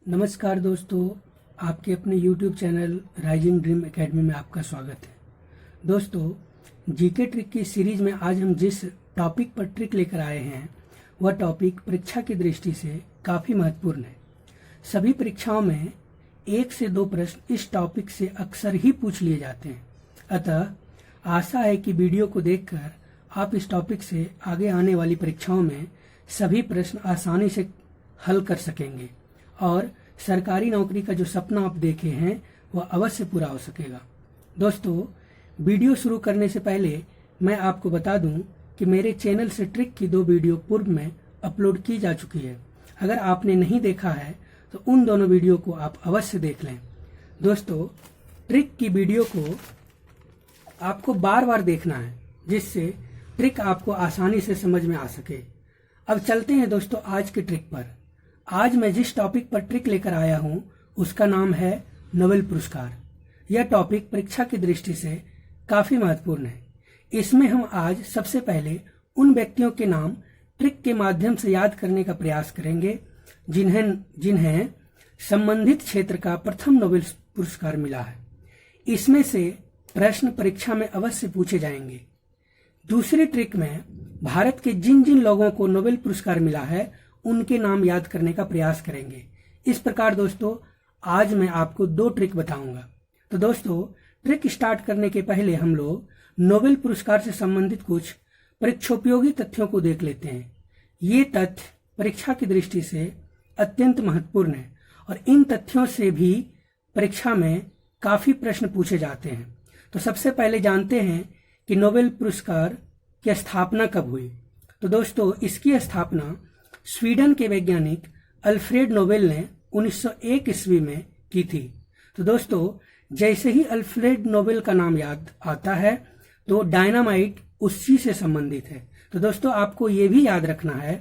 नमस्कार दोस्तों, आपके अपने YouTube channel rising dream academy में आपका स्वागत है। दोस्तों, जीके ट्रिक की सीरीज में आज हम जिस टॉपिक पर ट्रिक लेकर आए हैं वह टॉपिक परीक्षा की दृष्टि से काफ़ी महत्वपूर्ण है। सभी परीक्षाओं में 1 से 2 प्रश्न इस टॉपिक से अक्सर ही पूछ लिए जाते हैं। अतः आशा है कि वीडियो को देखकर आप इस टॉपिक से आगे आने वाली परीक्षाओं में सभी प्रश्न आसानी से हल कर सकेंगे और सरकारी नौकरी का जो सपना आप देखे हैं वह अवश्य पूरा हो सकेगा। दोस्तों, वीडियो शुरू करने से पहले मैं आपको बता दूं कि मेरे चैनल से ट्रिक की 2 वीडियो पूर्व में अपलोड की जा चुकी है। अगर आपने नहीं देखा है तो उन दोनों वीडियो को आप अवश्य देख लें। दोस्तों, ट्रिक की वीडियो को आपको बार बार देखना है जिससे ट्रिक आपको आसानी से समझ में आ सके। अब चलते हैं दोस्तों आज के ट्रिक पर। आज मैं जिस टॉपिक पर ट्रिक लेकर आया हूं उसका नाम है नोबेल पुरस्कार। यह टॉपिक परीक्षा की दृष्टि से काफी महत्वपूर्ण है। इसमें हम आज सबसे पहले उन व्यक्तियों के नाम ट्रिक के माध्यम से याद करने का प्रयास करेंगे जिन्हें संबंधित क्षेत्र का प्रथम नोबेल पुरस्कार मिला है। इसमें से प्रश्न परीक्षा में अवश्य पूछे जाएंगे। दूसरी ट्रिक में भारत के जिन जिन लोगों को नोबेल पुरस्कार मिला है उनके नाम याद करने का प्रयास करेंगे। इस प्रकार दोस्तों आज मैं आपको 2 ट्रिक बताऊंगा। तो दोस्तों, ट्रिक स्टार्ट करने के पहले हम लोग नोबेल पुरस्कार से संबंधित कुछ परीक्षोपयोगी तथ्यों को देख लेते हैं। ये तथ्य परीक्षा की दृष्टि से अत्यंत महत्वपूर्ण है और इन तथ्यों से भी परीक्षा में काफी प्रश्न पूछे जाते हैं। तो सबसे पहले जानते हैं कि नोबेल पुरस्कार की स्थापना कब हुई। तो दोस्तों, इसकी स्थापना स्वीडन के वैज्ञानिक अल्फ्रेड नोबेल ने 1901 ईस्वी में की थी। तो दोस्तों, जैसे ही अल्फ्रेड नोबेल का नाम याद आता है तो डायनामाइट उसी से संबंधित है। तो दोस्तों, आपको ये भी याद रखना है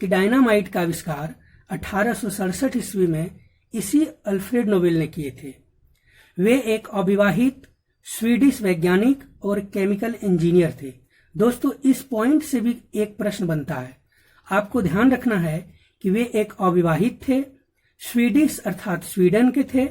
कि डायनामाइट का आविष्कार 1867 ईस्वी में इसी अल्फ्रेड नोबेल ने किए थे। वे एक अविवाहित स्वीडिश वैज्ञानिक और केमिकल इंजीनियर थे। दोस्तों, इस पॉइंट से भी एक प्रश्न बनता है। आपको ध्यान रखना है कि वे एक अविवाहित थे, स्वीडिश अर्थात स्वीडन के थे,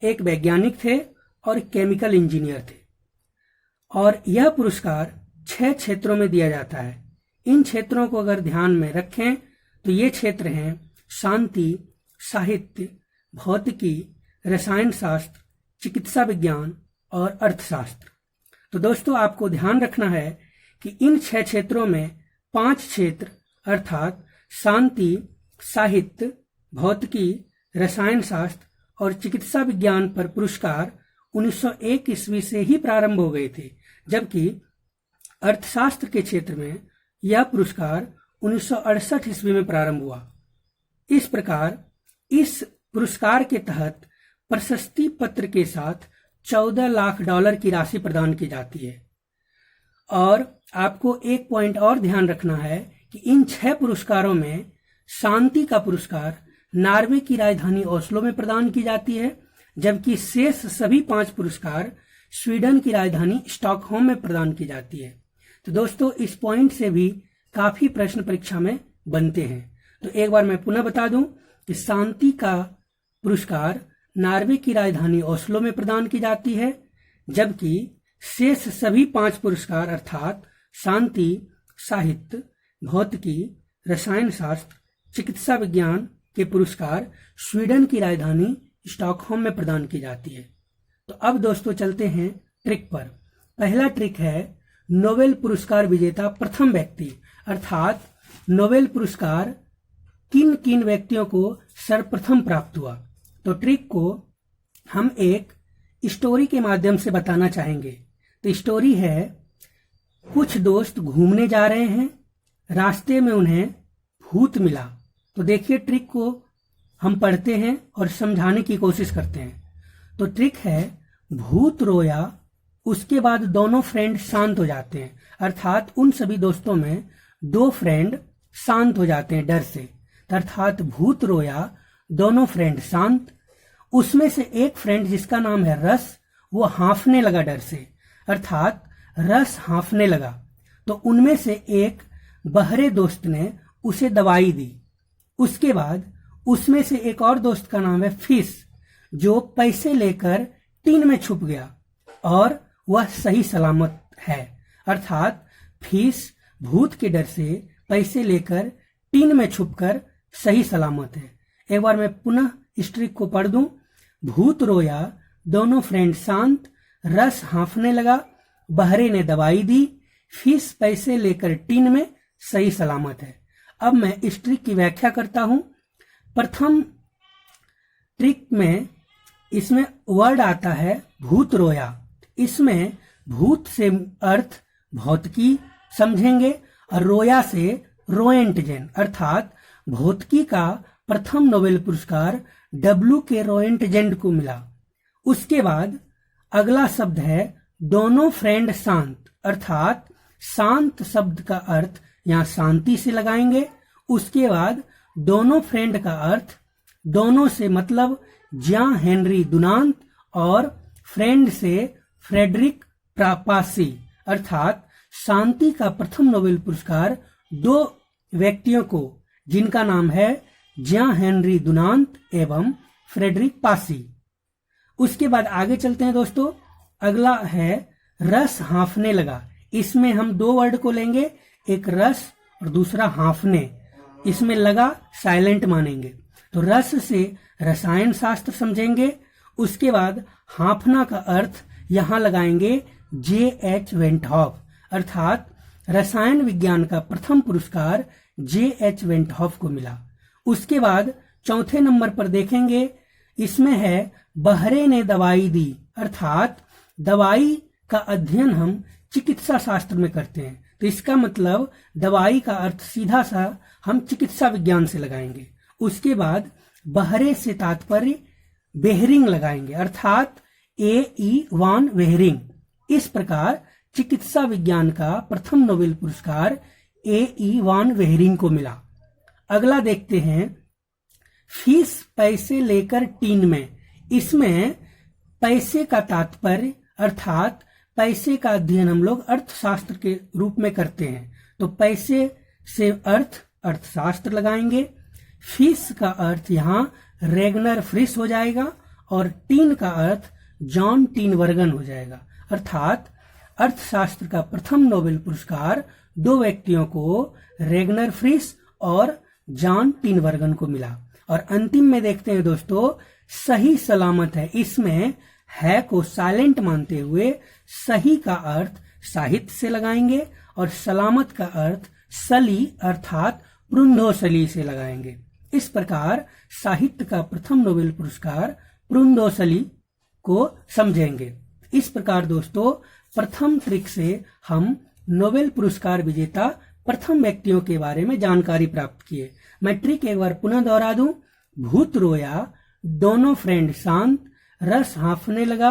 एक वैज्ञानिक थे और केमिकल इंजीनियर थे। और यह पुरस्कार 6 क्षेत्रों में दिया जाता है। इन क्षेत्रों को अगर ध्यान में रखें तो ये क्षेत्र हैं शांति, साहित्य, भौतिकी, रसायन शास्त्र, चिकित्सा विज्ञान और अर्थशास्त्र। तो दोस्तों, आपको ध्यान रखना है कि इन 6 क्षेत्रों में 5 क्षेत्र अर्थात शांति, साहित्य, भौतिकी, रसायन शास्त्र और चिकित्सा विज्ञान पर पुरस्कार 1901 ईस्वी से ही प्रारंभ हो गए थे, जबकि अर्थशास्त्र के क्षेत्र में यह पुरस्कार 1968 ईस्वी में प्रारंभ हुआ। इस प्रकार इस पुरस्कार के तहत प्रशस्ति पत्र के साथ $14 लाख की राशि प्रदान की जाती है। और आपको एक पॉइंट और ध्यान रखना है कि इन 6 पुरस्कारों में शांति का पुरस्कार नॉर्वे की राजधानी ओस्लो में प्रदान की जाती है, जबकि शेष सभी 5 पुरस्कार स्वीडन की राजधानी स्टॉकहोम में प्रदान की जाती है। तो दोस्तों, इस पॉइंट से भी काफी प्रश्न परीक्षा में बनते हैं। तो एक बार मैं पुनः बता दूं कि शांति का पुरस्कार नॉर्वे की राजधानी ओस्लो में प्रदान की जाती है, जबकि शेष सभी 5 पुरस्कार अर्थात शांति, साहित्य, भौतिकी, रसायन शास्त्र, चिकित्सा विज्ञान के पुरस्कार स्वीडन की राजधानी स्टॉकहोम में प्रदान की जाती है। तो अब दोस्तों चलते हैं ट्रिक पर। पहला ट्रिक है नोबेल पुरस्कार विजेता प्रथम व्यक्ति, अर्थात नोबेल पुरस्कार किन किन व्यक्तियों को सर्वप्रथम प्राप्त हुआ। तो ट्रिक को हम एक स्टोरी के माध्यम से बताना चाहेंगे। तो स्टोरी है, कुछ दोस्त घूमने जा रहे हैं, रास्ते में उन्हें भूत मिला। तो देखिए, ट्रिक को हम पढ़ते हैं और समझाने की कोशिश करते हैं। तो ट्रिक है, भूत रोया, उसके बाद दोनों फ्रेंड शांत हो जाते हैं, अर्थात उन सभी दोस्तों में 2 फ्रेंड शांत हो जाते हैं डर से। अर्थात भूत रोया, दोनों फ्रेंड शांत। उसमें से एक फ्रेंड जिसका नाम है रस, वो हाँफने लगा डर से, अर्थात रस हाँफने लगा। तो उनमें से एक बहरे दोस्त ने उसे दवाई दी। उसके बाद उसमें से एक और दोस्त का नाम है फिश, जो पैसे लेकर टीन में छुप गया और वह सही सलामत है। अर्थात फिश भूत के डर से पैसे लेकर टीन में छुपकर सही सलामत है। एक बार मैं पुनः इस ट्रिक को पढ़ दूं। भूत रोया, दोनों फ्रेंड शांत, रस हाँफने लगा, बहरे ने दवाई दी, फिश पैसे लेकर टीन में सही सलामत है। अब मैं इस ट्रिक की व्याख्या करता हूं। प्रथम ट्रिक में इसमें वर्ड आता है भूत रोया। इसमें भूत से अर्थ भौतिकी समझेंगे और रोया से रोएंटजेन, अर्थात भौतिकी का प्रथम नोबेल पुरस्कार W.K. रोएंटजेन को मिला। उसके बाद अगला शब्द है दोनों फ्रेंड शांत, अर्थात शांत शब्द का अर्थ यहाँ शांति से लगाएंगे। उसके बाद दोनों फ्रेंड का अर्थ दोनों से मतलब जॉन हेनरी दुनांत और फ्रेंड से फ्रेडरिक पासी, अर्थात शांति का प्रथम नोबेल पुरस्कार दो व्यक्तियों को, जिनका नाम है जॉन हेनरी दुनांत एवं फ्रेडरिक पासी। उसके बाद आगे चलते हैं दोस्तों। अगला है रस हाँफने लगा। इसमें हम दो वर्ड को लेंगे, एक रस और दूसरा हाँफने। इसमें लगा साइलेंट मानेंगे, तो रस से रसायन शास्त्र समझेंगे। उसके बाद हाँफना का अर्थ यहाँ लगाएंगे J.H. वेंटहॉफ, अर्थात रसायन विज्ञान का प्रथम पुरस्कार J.H. वेंटहॉफ को मिला। उसके बाद चौथे नंबर पर देखेंगे, इसमें है बहरे ने दवाई दी, अर्थात दवाई का अध्ययन हम चिकित्सा शास्त्र में करते हैं, तो इसका मतलब दवाई का अर्थ सीधा सा हम चिकित्सा विज्ञान से लगाएंगे। उसके बाद बहरे से तात्पर्य बेहरिंग लगाएंगे, अर्थात A.E. वान वेहरिंग। इस प्रकार चिकित्सा विज्ञान का प्रथम नोबेल पुरस्कार A.E. वान वेहरिंग को मिला। अगला देखते हैं फीस पैसे लेकर टीन में। इसमें पैसे का तात्पर्य अर्थात पैसे का अध्ययन हम लोग अर्थशास्त्र के रूप में करते हैं, तो पैसे से अर्थशास्त्र लगाएंगे। फीस का अर्थ यहाँ रेगनर फ्रिस हो जाएगा और टीन का अर्थ जॉन टीनवर्गन हो जाएगा। अर्थात अर्थशास्त्र का प्रथम नोबेल पुरस्कार दो व्यक्तियों को रेगनर फ्रिस और जॉन टीनवर्गन को मिला। और अंतिम में देखते हैं दोस्तों सही सलामत है। इसमें है को साइलेंट मानते हुए सही का अर्थ साहित्य से लगाएंगे और सलामत का अर्थ सली अर्थात प्रुंदोसली से लगाएंगे। इस प्रकार साहित्य का प्रथम नोबेल पुरस्कार प्रुंदोसली को समझेंगे। इस प्रकार दोस्तों प्रथम ट्रिक से हम नोबेल पुरस्कार विजेता प्रथम व्यक्तियों के बारे में जानकारी प्राप्त किए। मैं ट्रिक एक बार पुनः दोहरा दूं। भूत रोया, दोनों फ्रेंड शांत, रस हाँफने लगा,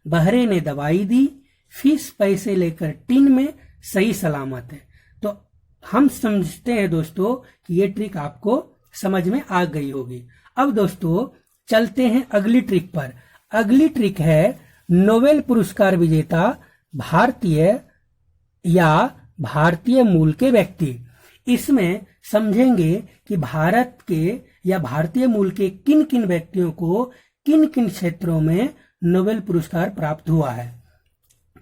बहरे ने दवाई दी, फीस पैसे लेकर टीन में सही सलामत है। तो हम समझते हैं दोस्तों कि ये ट्रिक आपको समझ में आ गई होगी। अब दोस्तों चलते हैं अगली ट्रिक पर। अगली ट्रिक है नोबेल पुरस्कार विजेता भारतीय या भारतीय मूल के व्यक्ति। इसमें समझेंगे कि भारत के या भारतीय मूल के किन किन व्यक्तियों को किन किन क्षेत्रों में नोबेल पुरस्कार प्राप्त हुआ है।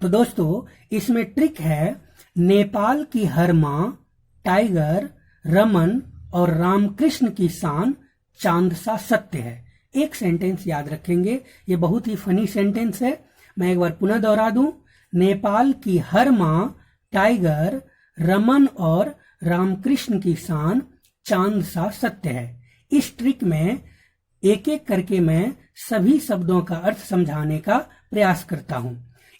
तो दोस्तों इसमें ट्रिक है नेपाल की हरमा, टाइगर, रमन और रामकृष्ण की शान चांद सा सत्य है। एक सेंटेंस याद रखेंगे, ये बहुत ही फनी सेंटेंस है। मैं एक बार पुनः दोहरा दूं। नेपाल की हरमा, टाइगर, रमन और रामकृष्ण की शान चांद सा सत्य है। इस ट्रिक में एक एक करके मैं सभी शब्दों का अर्थ समझाने का प्रयास करता हूं।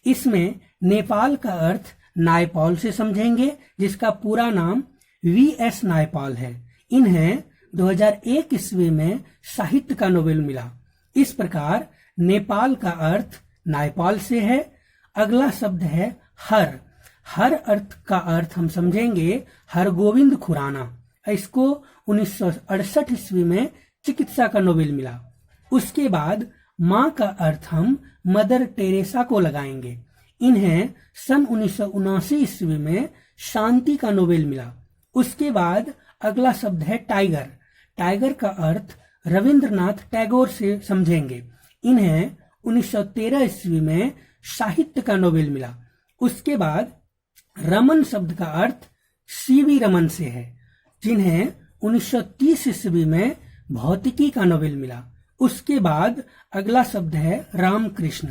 इसमें नेपाल का अर्थ नायपॉल से समझेंगे, जिसका पूरा नाम V.S. नायपॉल है। इन्हें 2001 ईस्वी में साहित्य का नोबेल मिला। इस प्रकार नेपाल का अर्थ नायपॉल से है। अगला शब्द है हर। हर अर्थ का अर्थ हम समझेंगे हरगोविंद खुराना। इसको 1968 ईस्वी में चिकित्सा का नोबेल मिला। उसके बाद माँ का अर्थ हम मदर टेरेसा को लगाएंगे। इन्हें सन 1979 ईस्वी में शांति का नोबेल मिला। उसके बाद अगला शब्द है टाइगर। टाइगर का अर्थ रविंद्रनाथ टैगोर से समझेंगे। इन्हें 1913 ईस्वी में साहित्य का नोबेल मिला। उसके बाद रमन शब्द का अर्थ सीवी रमन से है, जिन्हें 1930 ईस्वी में भौतिकी का नोबेल मिला। उसके बाद अगला शब्द है रामकृष्ण।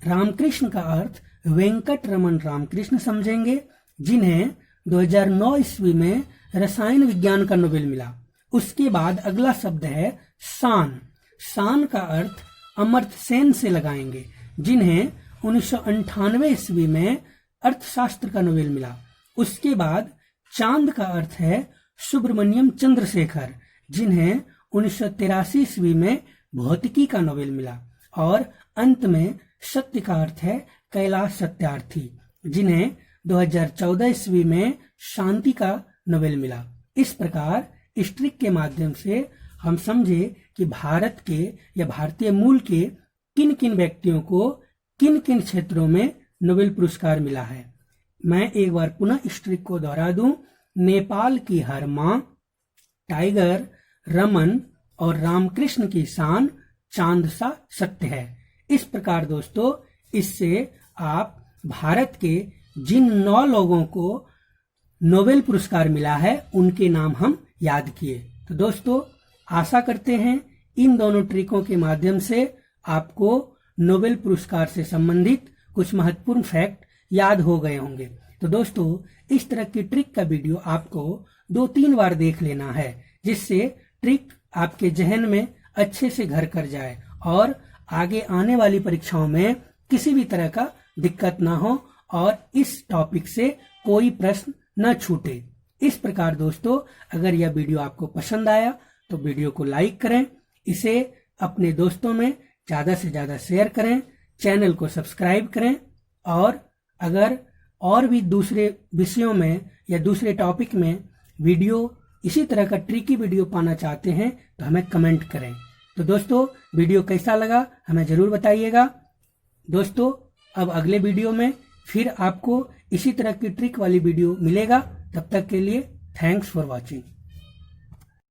रामकृष्ण का अर्थ वेंकट रमन रामकृष्ण समझेंगे, जिन्हें 2009 ईस्वी में रसायन विज्ञान का नोबेल मिला। उसके बाद अगला शब्द है शान। शान का अर्थ अमर्त्य सेन से लगाएंगे, जिन्हें 1998 ईस्वी में अर्थशास्त्र का नोबेल मिला। उसके बाद चांद का अर्थ है सुब्रमण्यम चंद्रशेखर, जिन्हें 1983 ईस्वी में भौतिकी का नोबेल मिला। और अंत में सत्य का अर्थ है कैलाश सत्यार्थी, जिन्हें 2014 ईस्वी में शांति का नोबेल मिला। इस प्रकार इस ट्रिक के माध्यम से हम समझे कि भारत के या भारतीय मूल के किन किन व्यक्तियों को किन किन क्षेत्रों में नोबेल पुरस्कार मिला है। मैं एक बार पुनः इस ट्रिक को दोहरा दूं। नेपाल की हरमा, टाइगर, रमन और रामकृष्ण की शान, चांद सा सत्य है। इस प्रकार दोस्तों, इससे आप भारत के जिन 9 लोगों को नोबेल पुरस्कार मिला है उनके नाम हम याद किए। तो दोस्तों, आशा करते हैं इन दोनों ट्रिकों के माध्यम से आपको नोबेल पुरस्कार से संबंधित कुछ महत्वपूर्ण फैक्ट याद हो गए होंगे। तो दोस्तों, इस तरह की ट्रिक का वीडियो आपको 2-3 बार देख लेना है, जिससे ट्रिक आपके जहन में अच्छे से घर कर जाए और आगे आने वाली परीक्षाओं में किसी भी तरह का दिक्कत ना हो और इस टॉपिक से कोई प्रश्न न छूटे। इस प्रकार दोस्तों, अगर यह वीडियो आपको पसंद आया तो वीडियो को लाइक करें, इसे अपने दोस्तों में ज़्यादा से ज़्यादा शेयर करें, चैनल को सब्सक्राइब करें और अगर और भी दूसरे विषयों में या दूसरे टॉपिक में वीडियो इसी तरह का ट्रिकी वीडियो पाना चाहते हैं तो हमें कमेंट करें। तो दोस्तों, वीडियो कैसा लगा हमें ज़रूर बताइएगा। दोस्तों, अब अगले वीडियो में फिर आपको इसी तरह की ट्रिक वाली वीडियो मिलेगा। तब तक के लिए थैंक्स फॉर वॉचिंग।